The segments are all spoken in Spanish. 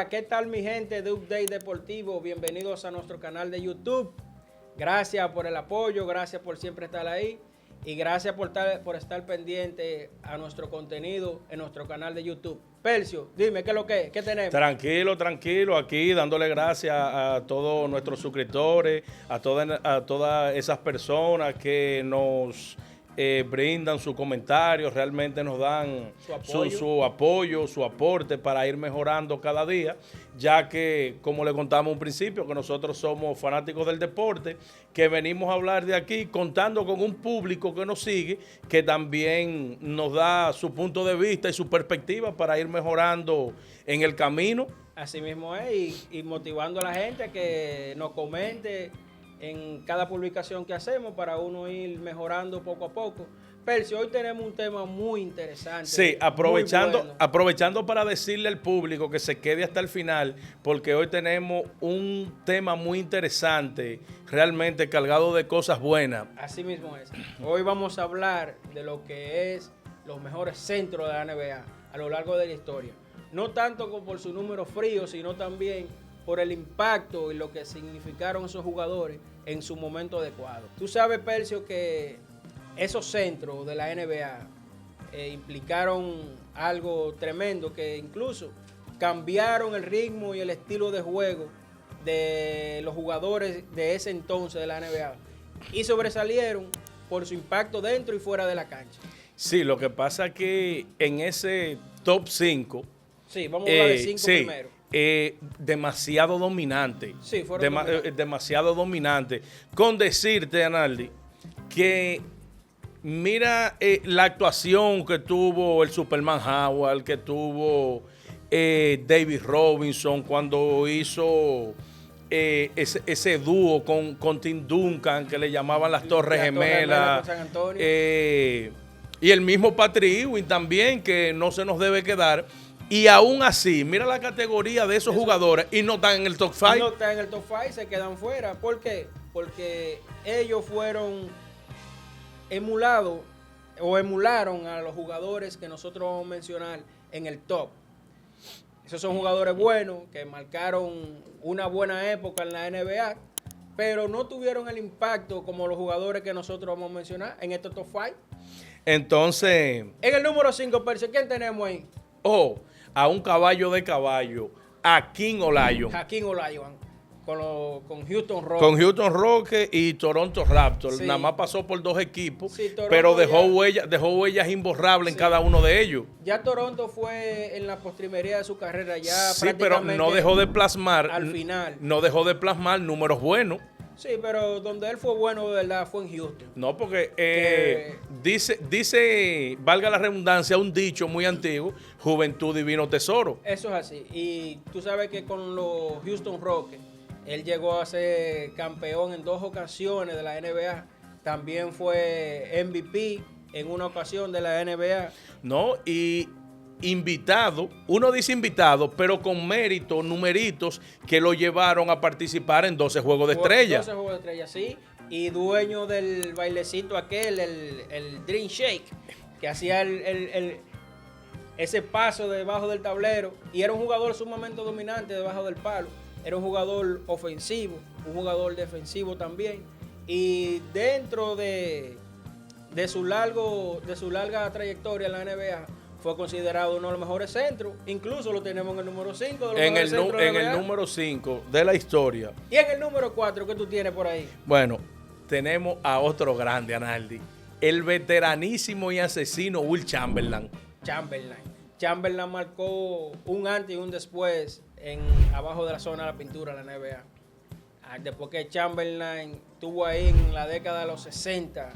Hola, ¿qué tal mi gente de Update Deportivo? Bienvenidos a nuestro canal de YouTube. Gracias por el apoyo, gracias por siempre estar ahí y gracias por estar pendiente a nuestro contenido en nuestro canal de YouTube. Percio, dime, ¿qué es lo que es? ¿Qué tenemos? Tranquilo, aquí dándole gracias a todos nuestros suscriptores, a todas esas personas que nos brindan sus comentarios, realmente nos dan su apoyo, su aporte para ir mejorando cada día, ya que, como le contamos un principio, que nosotros somos fanáticos del deporte, que venimos a hablar de aquí contando con un público que nos sigue, que también nos da su punto de vista y su perspectiva para ir mejorando en el camino. Así mismo es, y motivando a la gente a que nos comente en cada publicación que hacemos para uno ir mejorando poco a poco. Percio, hoy tenemos un tema muy interesante. Sí, aprovechando para decirle al público que se quede hasta el final, porque hoy tenemos un tema muy interesante, realmente cargado de cosas buenas. Así mismo es. Hoy vamos a hablar de lo que es los mejores centros de la NBA a lo largo de la historia. No tanto como por su número frío, sino también por el impacto y lo que significaron esos jugadores en su momento adecuado. Tú sabes, Percio, que esos centros de la NBA implicaron algo tremendo, que incluso cambiaron el ritmo y el estilo de juego de los jugadores de ese entonces de la NBA y sobresalieron por su impacto dentro y fuera de la cancha. Sí, lo que pasa es que en ese top 5... Sí, vamos a hablar de 5 primero. Demasiado dominante. Sí, fueron demasiado dominante. Con decirte, Analdi, que mira la actuación que tuvo el Superman Howard, que tuvo David Robinson cuando hizo ese dúo con Tim Duncan, que le llamaban las Torres Gemelas. San Antonio. Y el mismo Patrick Ewing también, que no se nos debe quedar. Y aún así, mira la categoría de esos jugadores y no están en el top 5. No están en el top 5, se quedan fuera. ¿Por qué? Porque ellos fueron emulados o emularon a los jugadores que nosotros vamos a mencionar en el top. Esos son jugadores buenos que marcaron una buena época en la NBA, pero no tuvieron el impacto como los jugadores que nosotros vamos a mencionar en este top 5. Entonces, en el número 5, Percio, ¿quién tenemos ahí? A un caballo de caballo, Hakeem Olajuwon. Hakeem Olajuwon, con Houston Rockets. Con Houston Rockets y Toronto Raptors. Sí. Nada más pasó por 2 equipos, sí, pero dejó huellas imborrables en cada uno de ellos. Ya Toronto fue en la postrimería de su carrera, ya sí, pero no dejó de plasmar. Al final. No dejó de plasmar números buenos. Sí, pero donde él fue bueno de verdad fue en Houston. No, porque dice, valga la redundancia, un dicho muy antiguo, juventud divino tesoro. Eso es así. Y tú sabes que con los Houston Rockets, él llegó a ser campeón en 2 ocasiones de la NBA. También fue MVP en una ocasión de la NBA. No, y invitado, uno dice invitado, pero con méritos, numeritos que lo llevaron a participar en 12 Juegos de Estrella. 12 Juegos de Estrella, sí. Y dueño del bailecito aquel, el Dream Shake, que hacía ese paso debajo del tablero. Y era un jugador sumamente dominante debajo del palo. Era un jugador ofensivo, un jugador defensivo también. Y dentro de su larga trayectoria en la NBA, fue considerado uno de los mejores centros. Incluso lo tenemos en el número 5 de los mejores centros de la NBA. En el número 5 de la historia. Y en el número 4, ¿qué tú tienes por ahí? Bueno, tenemos a otro grande, Analdi. El veteranísimo y asesino Wilt Chamberlain. Chamberlain marcó un antes y un después abajo de la zona de la pintura de la NBA. Después que Chamberlain estuvo ahí en la década de los 60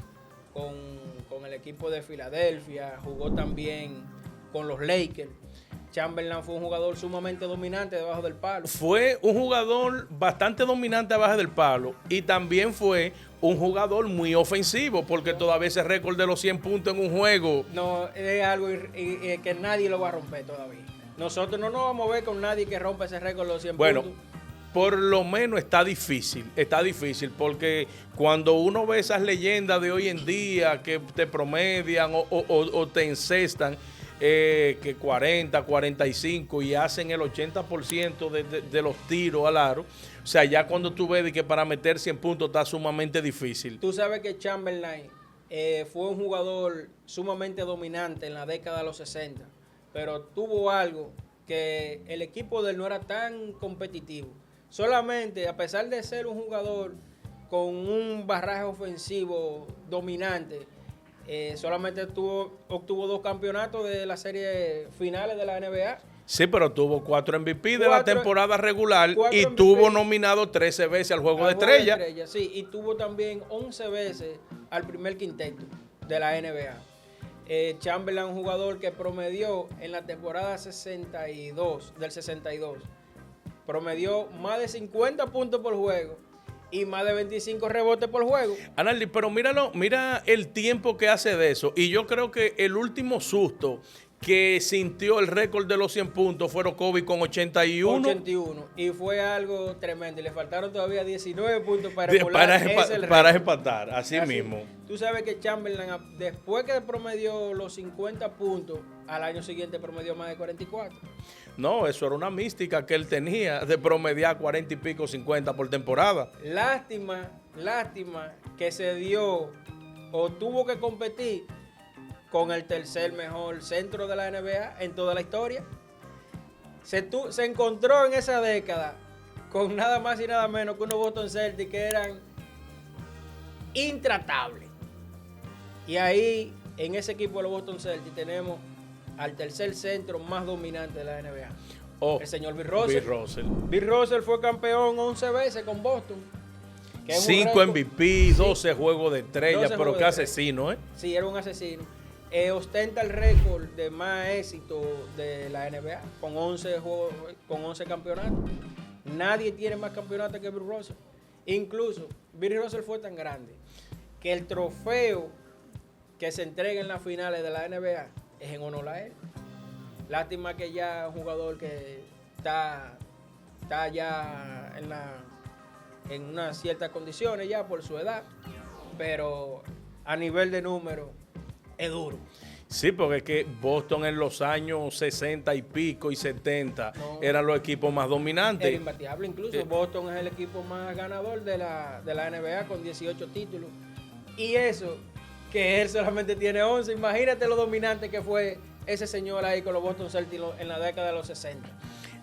con el equipo de Filadelfia, jugó también con los Lakers. Chamberlain fue un jugador sumamente dominante debajo del palo. Fue un jugador bastante dominante debajo del palo y también fue un jugador muy ofensivo, porque todavía ese récord de los 100 puntos en un juego. No, es algo que nadie lo va a romper todavía. Nosotros no nos vamos a ver con nadie que rompa ese récord de los 100 puntos. Por lo menos está difícil, porque cuando uno ve esas leyendas de hoy en día que te promedian o te encestan, que 40, 45 y hacen el 80% de los tiros al aro. O sea, ya cuando tú ves que para meter 100 puntos está sumamente difícil. Tú sabes que Chamberlain fue un jugador sumamente dominante en la década de los 60, pero tuvo algo que el equipo de él no era tan competitivo. Solamente, a pesar de ser un jugador con un barraje ofensivo dominante, solamente obtuvo 2 campeonatos de las series finales de la NBA. Sí, pero tuvo 4 MVP de la temporada regular y MVP, tuvo nominado 13 veces al Juego de Estrella. Sí, y tuvo también 11 veces al primer quinteto de la NBA. Chamberlain, un jugador que promedió en la temporada 62, promedió más de 50 puntos por juego y más de 25 rebotes por juego. Analdi, pero mira el tiempo que hace de eso. Y yo creo que el último susto que sintió el récord de los 100 puntos fueron Kobe con 81. 81. Y fue algo tremendo. Y le faltaron todavía 19 puntos para empatar, así mismo. Tú sabes que Chamberlain, después que promedió los 50 puntos, al año siguiente promedió más de 44. No, eso era una mística que él tenía de promediar 40 y pico, 50 por temporada. Lástima que se dio o tuvo que competir con el tercer mejor centro de la NBA en toda la historia. Se encontró en esa década con nada más y nada menos que unos Boston Celtics que eran intratables. Y ahí, en ese equipo de los Boston Celtics, tenemos al tercer centro más dominante de la NBA. El señor Bill Russell. Bill Russell fue campeón 11 veces con Boston. 5 MVP, 12 juegos de estrella, pero qué asesino, ¿eh? Sí, era un asesino. Ostenta el récord de más éxito de la NBA con 11 campeonatos. Nadie tiene más campeonatos que Bill Russell. Incluso Bill Russell fue tan grande que el trofeo que se entrega en las finales de la NBA es en honor a él. Lástima que ya un jugador que está ya en unas ciertas condiciones ya por su edad, pero a nivel de número es duro. Sí, porque es que Boston en los años 60 y pico y 70 eran los equipos más dominantes. Era imbatible, incluso Boston es el equipo más ganador de la NBA con 18 títulos. Y eso, que él solamente tiene 11. Imagínate lo dominante que fue ese señor ahí con los Boston Celtics en la década de los 60.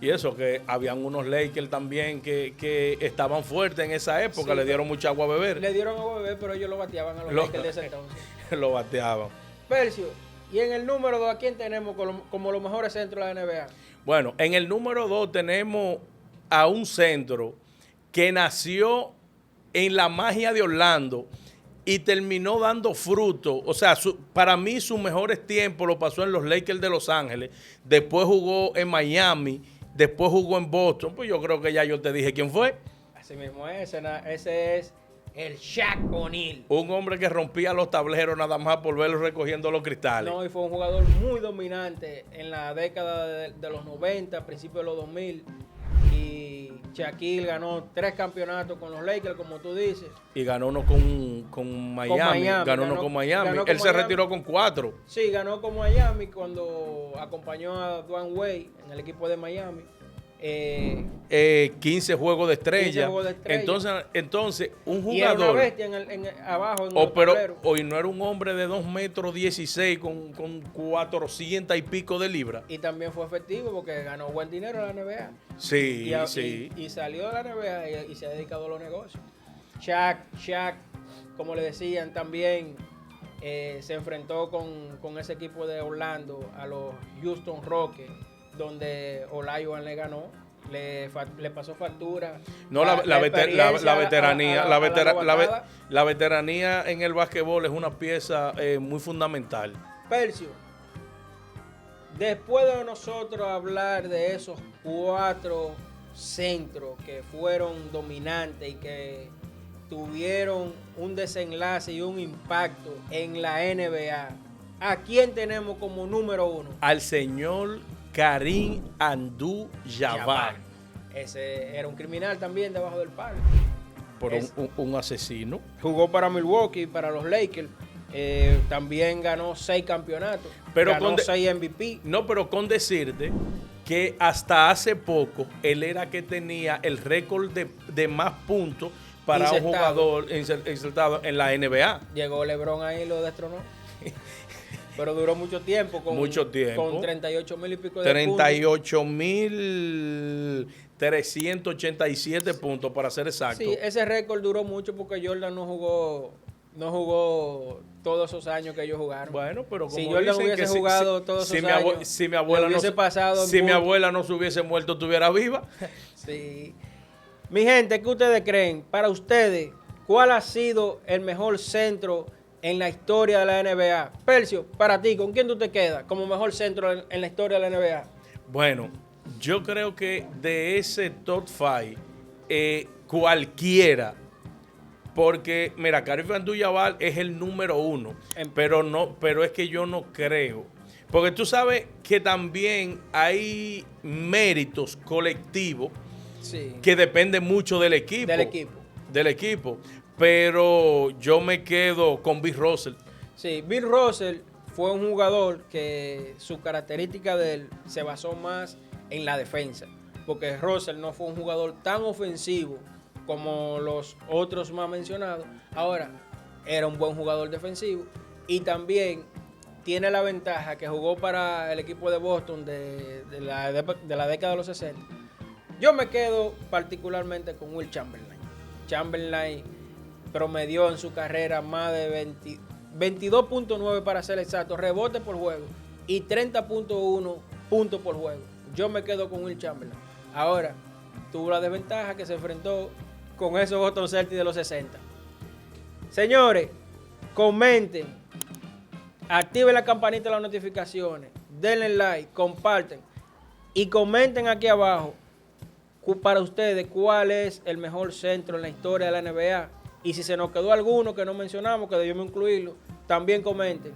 Y eso, que habían unos Lakers también que estaban fuertes en esa época, sí, le dieron mucha agua a beber. Le dieron agua a beber, pero ellos lo bateaban a los Lakers de ese entonces. Lo bateaban. Percio, y en el número 2, ¿a quién tenemos como los mejores centros de la NBA? Bueno, en el número 2 tenemos a un centro que nació en la magia de Orlando y terminó dando fruto. O sea, para mí sus mejores tiempos lo pasó en los Lakers de Los Ángeles. Después jugó en Miami, después jugó en Boston. Pues yo creo que ya yo te dije quién fue. Así mismo es, ese es el Shaq O'Neal. Un hombre que rompía los tableros nada más por verlo recogiendo los cristales. No, y fue un jugador muy dominante en la década de los 90, principios de los 2000. Y Shaquille ganó 3 campeonatos con los Lakers, como tú dices. Y ganó uno con Miami. Ganó uno con Miami. Él se retiró con 4. Sí, ganó con Miami cuando acompañó a Dwayne Wade en el equipo de Miami. 15 juegos de estrella. Entonces, un jugador. Y era una bestia abajo en el pero hoy no era un hombre de 2 metros 16 con 400 y pico de libras. Y también fue efectivo porque ganó buen dinero en la NBA. Sí, sí. Y salió de la NBA y se ha dedicado a los negocios. Shaq, como le decían, también se enfrentó con ese equipo de Orlando a los Houston Rockets, donde Olajuwon le ganó, le pasó factura. No, la veteranía en el básquetbol es una pieza muy fundamental. Percio, después de nosotros hablar de esos 4 centros que fueron dominantes y que tuvieron un desenlace y un impacto en la NBA, ¿a quién tenemos como número 1? Al señor Kareem Abdul-Jabbar. Ese era un criminal también debajo del palo. Por un asesino. Jugó para Milwaukee, para los Lakers. También ganó 6 campeonatos. Pero ganó 6 MVP. No, pero con decirte que hasta hace poco él era que tenía el récord de más puntos para un jugador insertado en la NBA. Llegó LeBron ahí y lo destronó. Pero duró mucho tiempo. Mucho tiempo. Con 38,000 y pico de 38,387 puntos, para ser exacto. Sí, ese récord duró mucho porque Jordan no jugó todos esos años que ellos jugaron. Bueno, pero como si Jordan hubiese jugado todos esos años, si mi abuela no se hubiese muerto, estuviera viva. Sí. Mi gente, ¿qué ustedes creen? Para ustedes, ¿cuál ha sido el mejor centro en la historia de la NBA? Percio, para ti, ¿con quién tú te quedas como mejor centro en la historia de la NBA? Bueno, yo creo que de ese top 5, cualquiera, porque mira, Karim Abdul-Jabbar es el número 1, pero es que yo no creo, porque tú sabes que también hay méritos colectivos, sí, que dependen mucho del equipo. Del equipo. Pero yo me quedo con Bill Russell. Sí, Bill Russell fue un jugador que su característica de él se basó más en la defensa, porque Russell no fue un jugador tan ofensivo como los otros más mencionados. Ahora, era un buen jugador defensivo y también tiene la ventaja que jugó para el equipo de Boston de la década de los 60. Yo me quedo particularmente con Will Chamberlain. Chamberlain promedió en su carrera más de 22.9 para ser exacto, rebotes por juego y 30.1 puntos por juego. Yo me quedo con Will Chamberlain. Ahora, tuvo la desventaja que se enfrentó con esos Boston Celtics de los 60. Señores, comenten, activen la campanita de las notificaciones, denle like, comparten y comenten aquí abajo para ustedes cuál es el mejor centro en la historia de la NBA. Y si se nos quedó alguno que no mencionamos, que debíamos incluirlo, también comenten.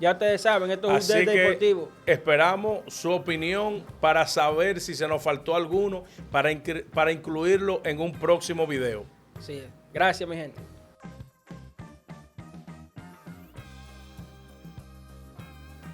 Ya ustedes saben, esto es un Update Deportivo. Esperamos su opinión para saber si se nos faltó alguno para incluirlo en un próximo video. Sí, gracias mi gente.